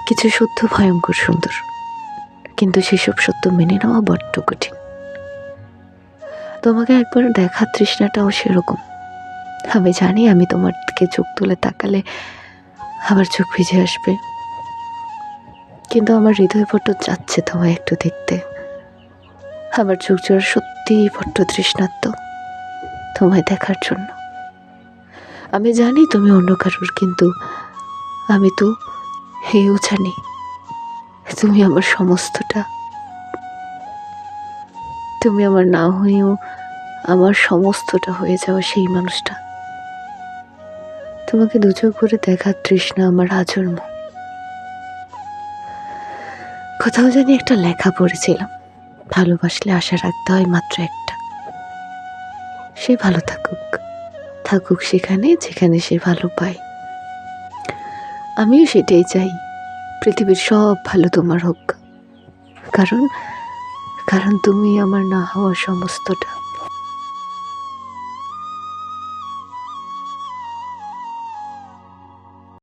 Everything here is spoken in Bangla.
কিছু সত্য ভয়ঙ্কর সুন্দর, কিন্তু সেসব সত্য মেনে নেওয়া বড্ড কঠিন। তোমাকে একবার দেখার তৃষ্ণাটাও সেরকম। আমি জানি আমি তোমার দিকে চোখ তুলে তাকালে আবার চোখ ভিজে আসবে, কিন্তু আমার হৃদয় বড্ড চাচ্ছে তোমায় একটু দেখতে। আমার চোখ জোড়া সত্যিই বড্ড তৃষ্ণার্ত তোমায় দেখার জন্য। আমি জানি তুমি অন্য কারোর, কিন্তু আমি তো হেও জানি তুমি আমার সমস্তটা। তুমি আমার না হয়েও আমার সমস্তটা হয়ে যাওয়া সেই মানুষটা। তোমাকে দুচোখ করে দেখার তৃষ্ণা আমার আজন্ম। কোথাও জানি একটা লেখা পড়েছিলাম, ভালোবাসলে আশা রাখতে হয় মাত্র একটা, সে ভালো থাকুক, থাকুক সেখানে যেখানে সে ভালো পায়। আমিও সেটাই চাই, পৃথিবীর সব ভালো তোমার হোক, কারণ কারণ তুমি আমার না হওয়া সমস্তটা।